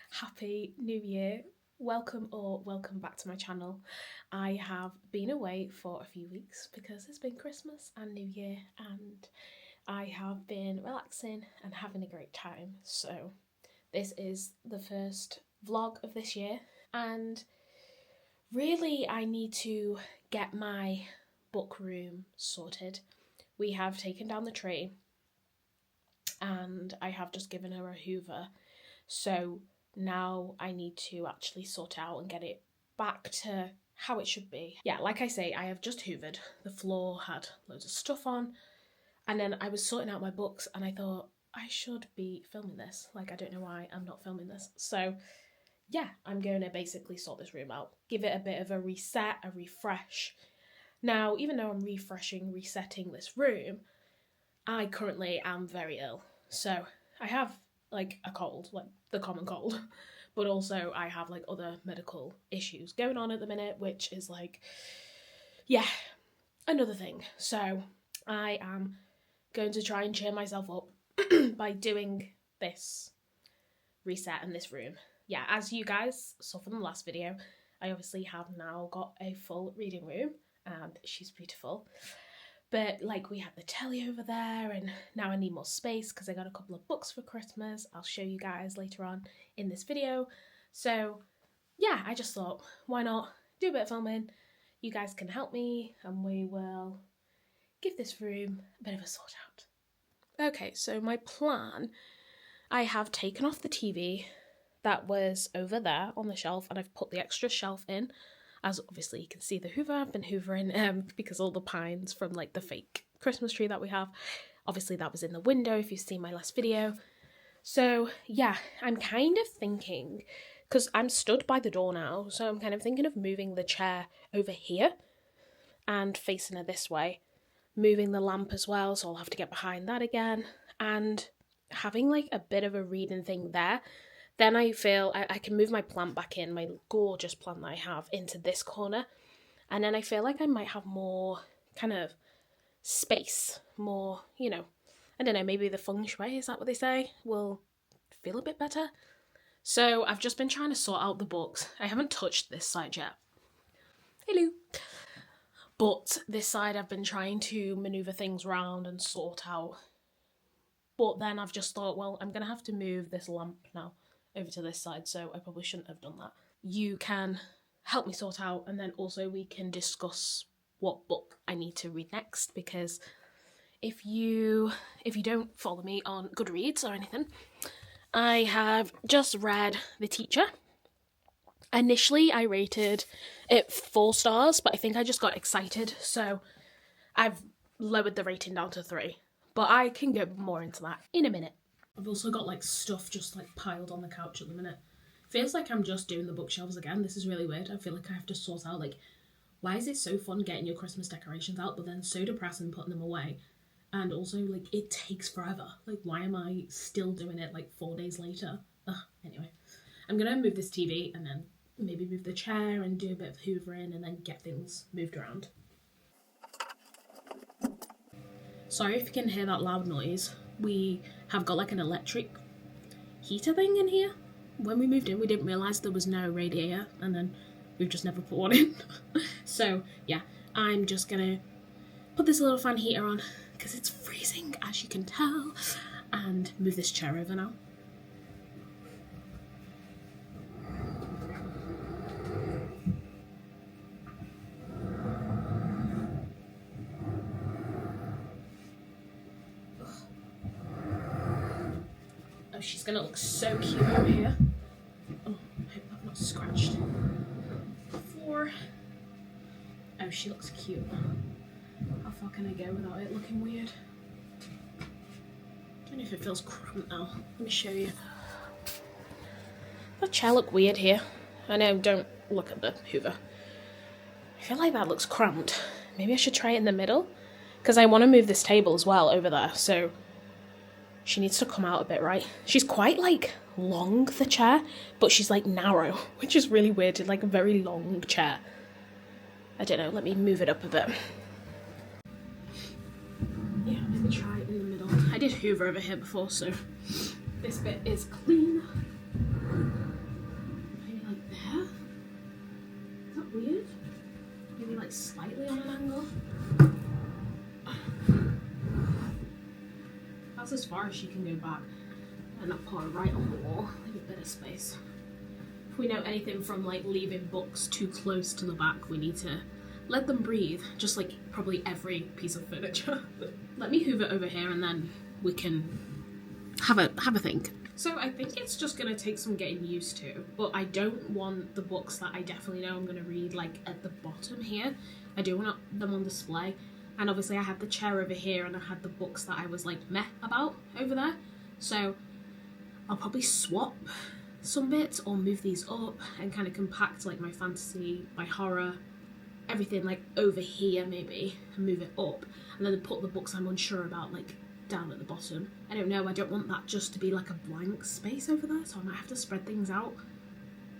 Happy New Year. Welcome back to my channel. I have been away for a few weeks because it's been Christmas and New Year and I have been relaxing and having a great time. So this is the first vlog of this year and really I need to get my book room sorted. We have taken down the tree and I have just given her a hoover. So now I need to actually sort out and get it back to how it should be. Yeah, like I say, I have just hoovered. The floor had loads of stuff on and then I was sorting out my books and I thought I should be filming this. Like, I don't know why I'm not filming this. So yeah, I'm going to basically sort this room out, give it a bit of a reset, a refresh. Now, even though I'm resetting this room, I currently am very ill. So I have like a cold, like the common cold, but also I have like other medical issues going on at the minute, which is like, yeah, another thing. So I am going to try and cheer myself up by doing this reset in this room. Yeah, as you guys saw from the last video, I obviously have now got a full reading room and she's beautiful. But like we have the telly over there and now I need more space because I got a couple of books for Christmas. I'll show you guys later on in this video. So yeah, I just thought, why not do a bit of filming? You guys can help me and we will give this room a bit of a sort out. Okay, so my plan, I have taken off the TV that was over there on the shelf and I've put the extra shelf in. As obviously you can see the hoover, I've been hoovering because all the pines from like the fake Christmas tree that we have, obviously that was in the window if you've seen my last video. So yeah, I'm kind of thinking, because I'm stood by the door now, so I'm kind of thinking of moving the chair over here and facing her this way, moving the lamp as well, so I'll have to get behind that again, and having like a bit of a reading thing there. Then I feel I can move my plant back in, my gorgeous plant that I have, into this corner. And then I feel like I might have more kind of space, more, you know, I don't know, maybe the feng shui, is that what they say, will feel a bit better. So I've just been trying to sort out the books. I haven't touched this side yet. Hello. But this side I've been trying to maneuver things around and sort out. But then I've just thought, well, I'm going to have to move this lamp now over to this side, so I probably shouldn't have done that. You can help me sort out and then also we can discuss what book I need to read next, because if you don't follow me on GoodReads or anything, I have just read The Teacher. Initially I rated it 4 stars, but I think I just got excited, so I've lowered the rating down to 3. But I can go more into that in a minute. I've also got like stuff just like piled on the couch at the minute. Feels like I'm just doing the bookshelves again. This is really weird. I feel like I have to sort out like, why is it so fun getting your Christmas decorations out but then so depressing putting them away? And also like it takes forever. Like why am I still doing it like 4 days later? Ugh, anyway, I'm gonna move this TV and then maybe move the chair and do a bit of hoovering and then get things moved around. Sorry if you can hear that loud noise. We have got like an electric heater thing in here. When we moved in, we didn't realise there was no radiator and then we've just never put one in. So yeah, I'm just gonna put this little fan heater on because it's freezing, as you can tell, and move this chair over now. Oh, she's gonna look so cute over here. Oh, I hope I've not scratched the floor. Oh, she looks cute. How far can I go without it looking weird? I don't know if it feels cramped now. Let me show you. That chair look weird here. I know, don't look at the hoover. I feel like that looks cramped. Maybe I should try it in the middle? Because I want to move this table as well over there, so she needs to come out a bit, right? She's quite, like, long, the chair, but she's, like, narrow, which is really weird. It's, like, a very long chair. I don't know, let me move it up a bit. Yeah, maybe try it in the middle. I did hoover over here before, so this bit is clean. smooth. Maybe like slightly on an angle. That's as far as she can go back. And not put her right on the wall, leave a bit of space. If we know anything from like leaving books too close to the back, we need to let them breathe, just like probably every piece of furniture. Let me hoover over here and then we can have a think. So I think it's just gonna take some getting used to, but I don't want the books that I definitely know I'm gonna read like at the bottom here. I do want them on display. And obviously I had the chair over here and I had the books that I was like meh about over there. So I'll probably swap some bits or move these up and kind of compact like my fantasy, my horror, everything like over here maybe, and move it up, and then put the books I'm unsure about like down at the bottom. I don't know, I don't want that just to be like a blank space over there, so I might have to spread things out.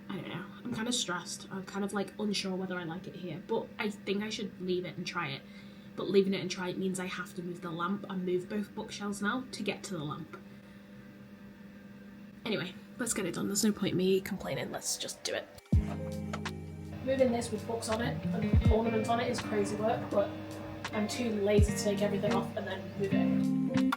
I don't know, I'm kind of stressed. I'm kind of like unsure whether I like it here, but I think I should leave it and try it. But leaving it and try it means I have to move the lamp and move both bookshelves now to get to the lamp. Anyway, let's get it done. There's no point me complaining, let's just do it. Moving this with books on it and ornaments on it is crazy work, but I'm too lazy to take everything off and then move it.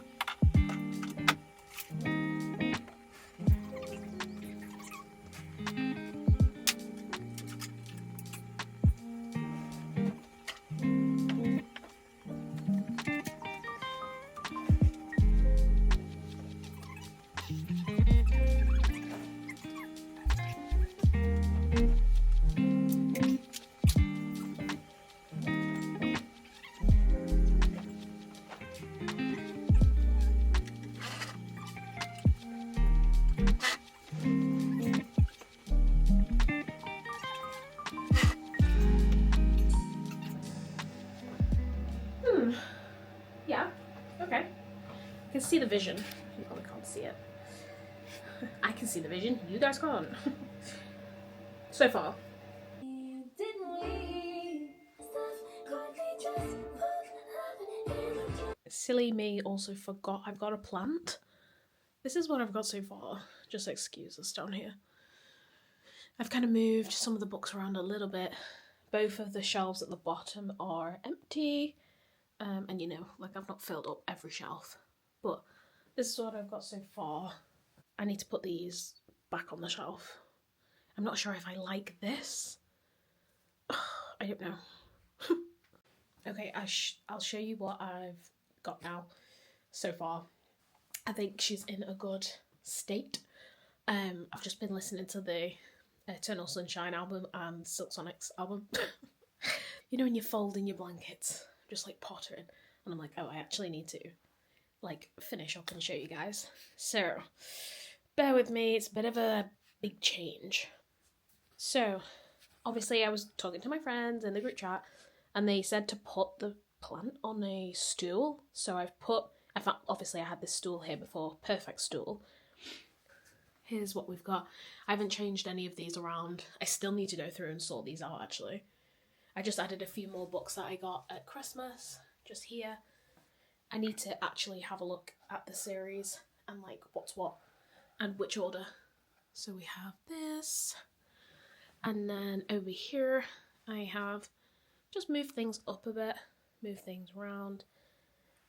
Yeah, okay. I can see the vision. You probably can't see it. I can see the vision, you guys can't. So far. Silly me also forgot I've got a plant. This is what I've got so far. Just excuse us down here. I've kind of moved some of the books around a little bit. Both of the shelves at the bottom are empty. And you know, like I've not filled up every shelf. But this is what I've got so far. I need to put these back on the shelf. I'm not sure if I like this. I don't know. Okay, I'll show you what I've got now so far. I think she's in a good state. I've just been listening to the Eternal Sunshine album and Silk Sonic's album. You know when you're folding your blankets, just like pottering, and I'm like, oh, I actually need to like finish up and show you guys. So bear with me, it's a bit of a big change. So obviously I was talking to my friends in the group chat and they said to put the plant on a stool. So obviously I had this stool here before, perfect stool. Here's what we've got. I haven't changed any of these around. I still need to go through and sort these out actually. I just added a few more books that I got at Christmas, just here. I need to actually have a look at the series and like what's what and which order. So we have this. And then over here, I have just moved things up a bit, moved things around,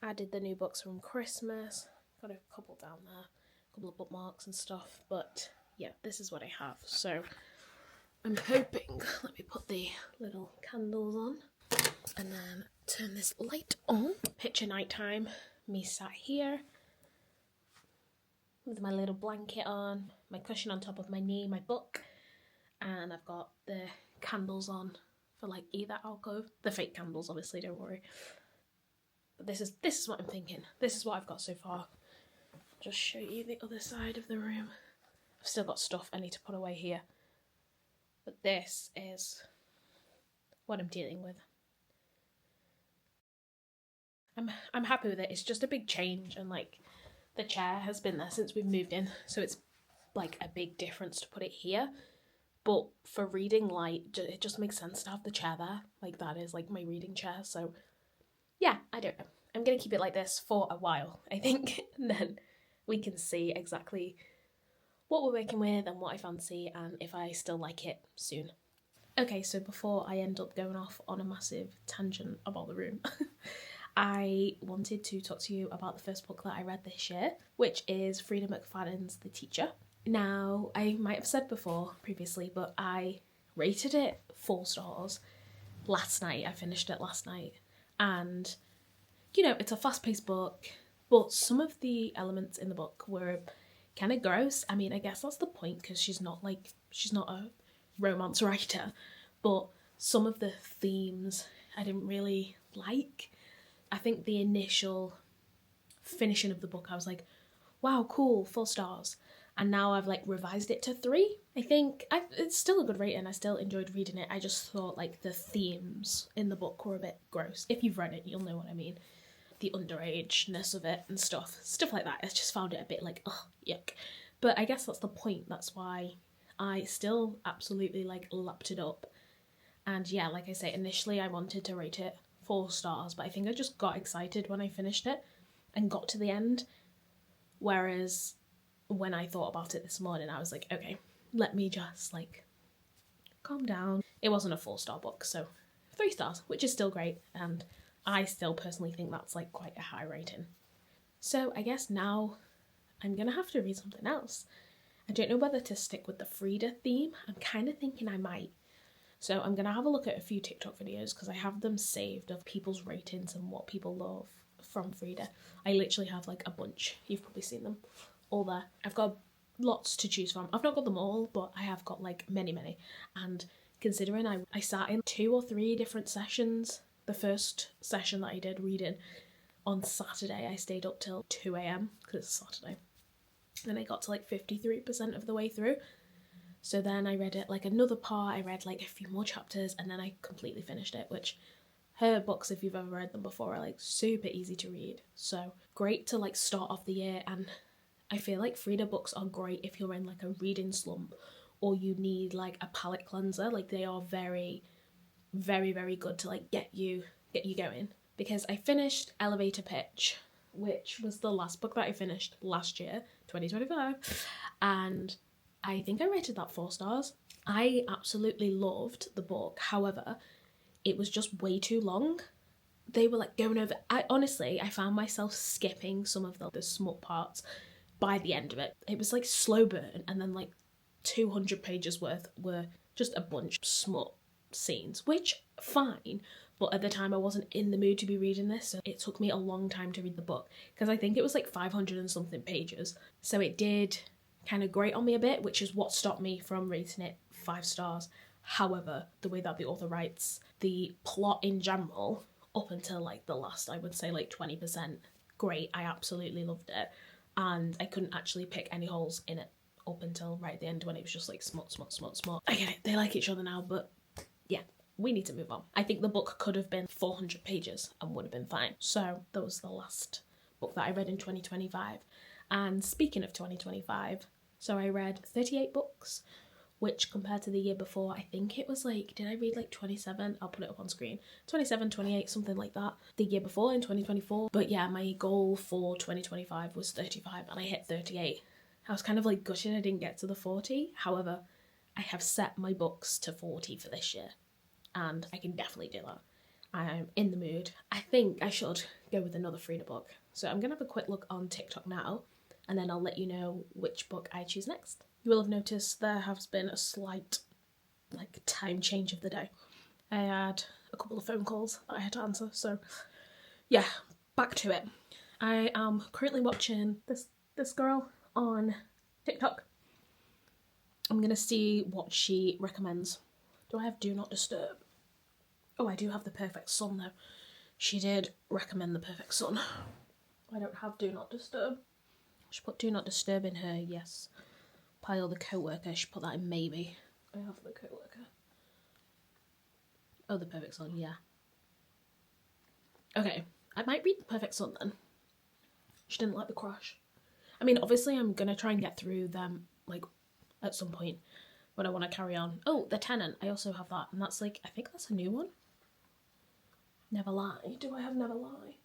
added the new books from Christmas, got a couple down there, a couple of bookmarks and stuff, but yeah, this is what I have. So I'm hoping, let me put the little candles on and then turn this light on. Picture nighttime, me sat here with my little blanket on, my cushion on top of my knee, my book, and I've got the candles on for like either alcove. The fake candles, obviously, don't worry. But this is what I'm thinking. This is what I've got so far. Just show you the other side of the room. I've still got stuff I need to put away here. But this is what I'm dealing with. I'm happy with it. It's just a big change, and like the chair has been there since we've moved in, so it's like a big difference to put it here. But for reading light, it just makes sense to have the chair there. Like that is like my reading chair. So yeah, I don't know. I'm gonna keep it like this for a while, I think, and then we can see exactly what we're working with and what I fancy and if I still like it soon. Okay, so before I end up going off on a massive tangent about the room, I wanted to talk to you about the first book that I read this year, which is Freida McFadden's The Teacher. Now, I might have said before previously, but I rated it 4 stars last night. I finished it last night. And, you know, it's a fast-paced book, but some of the elements in the book were kind of gross. I mean, I guess that's the point, because she's not a romance writer, but some of the themes I didn't really like. I think the initial finishing of the book, I was like, wow, cool, 4 stars. And now I've like revised it to 3. I think it's still a good rating. I still enjoyed reading it. I just thought like the themes in the book were a bit gross. If you've read it, you'll know what I mean. The underageness of it and stuff like that. I just found it a bit like, ugh, yuck. But I guess that's the point. That's why I still absolutely like lapped it up. And yeah, like I say, initially I wanted to rate it 4 stars, but I think I just got excited when I finished it and got to the end. Whereas when I thought about it this morning, I was like, okay, let me just like calm down. It wasn't a 4-star book, so 3 stars, which is still great, and I still personally think that's like quite a high rating. So I guess now I'm gonna have to read something else. I don't know whether to stick with the Freida theme. I'm kind of thinking I might. So I'm gonna have a look at a few TikTok videos because I have them saved of people's ratings and what people love from Freida. I literally have like a bunch. You've probably seen them all there. I've got lots to choose from. I've not got them all, but I have got like many. And considering I sat in 2 or 3 different sessions, the first session that I did reading on Saturday, I stayed up till 2 a.m. because it's Saturday. Then I got to like 53% of the way through. So then I read it like another part, I read like a few more chapters, and then I completely finished it, which her books, if you've ever read them before, are like super easy to read. So great to like start off the year. And I feel like Freida books are great if you're in like a reading slump or you need like a palate cleanser. Like they are very, very good to like get you going. Because I finished Elevator Pitch, which was the last book that I finished last year, 2025, and I think I rated that 4 stars. I absolutely loved the book. However, it was just way too long. They were like going over, I found myself skipping some of the smut parts by the end of it. It was like slow burn, and then like 200 pages worth were just a bunch of smut scenes, which fine, but at the time I wasn't in the mood to be reading this, so it took me a long time to read the book because I think it was like 500 and something pages. So it did kind of grate on me a bit, which is what stopped me from rating it 5 stars. However, the way that the author writes, the plot in general, up until like the last, I would say like 20%, great. I absolutely loved it. And I couldn't actually pick any holes in it up until right at the end when it was just like smut. I get it, they like each other now, but yeah, we need to move on. I think the book could have been 400 pages and would have been fine. So that was the last book that I read in 2025. And speaking of 2025, so I read 38 books, which compared to the year before, I think it was like, did I read like 27? I'll put it up on screen. 27, 28, something like that. The year before in 2024. But yeah, my goal for 2025 was 35 and I hit 38. I was kind of like gutted I didn't get to the 40. However, I have set my books to 40 for this year and I can definitely do that. I'm in the mood. I think I should go with another Freida book. So I'm going to have a quick look on TikTok now and then I'll let you know which book I choose next. You will have noticed there has been a slight like time change of the day. I had a couple of phone calls that I had to answer, so yeah, back to it. I am currently watching this girl on TikTok. I'm gonna see what she recommends. Do I have Do Not Disturb? Oh, I do have The Perfect Son though. She did recommend The Perfect Son. I don't have Do Not Disturb. She put Do Not Disturb in her yes pile. The co-worker, she put that in maybe. I have The Co-worker. Oh, The Perfect Son, yeah. Okay, I might read The Perfect Son then. She didn't like The Crush. I mean, obviously I'm gonna try and get through them, like, at some point when I want to carry on. Oh, The Tenant, I also have that, and that's like, I think that's a new one. Never Lie. Do I have Never Lie?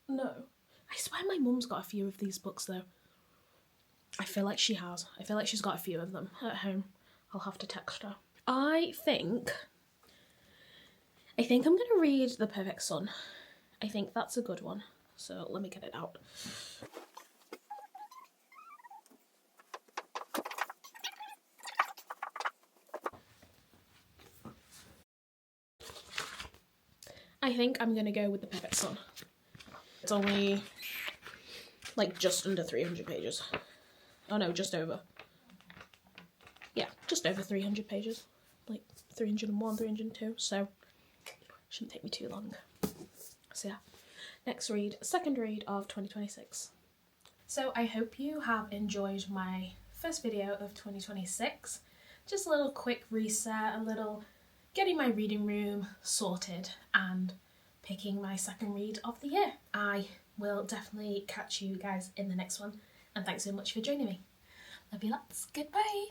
No. I swear my mum's got a few of these books though. I feel like she has. I feel like she's got a few of them at home. I'll have to text her. I think I'm going to read The Perfect Son. I think that's a good one. So let me get it out. I think I'm going to go with The Perfect Son. It's only like just under 300 pages. Oh no, just over. Yeah, just over 300 pages. Like 301, 302, so shouldn't take me too long. So yeah, next read, second read of 2026. So I hope you have enjoyed my first video of 2026. Just a little quick reset, a little getting my reading room sorted and picking my second read of the year. I will definitely catch you guys in the next one, and thanks so much for joining me. Love you lots. Goodbye.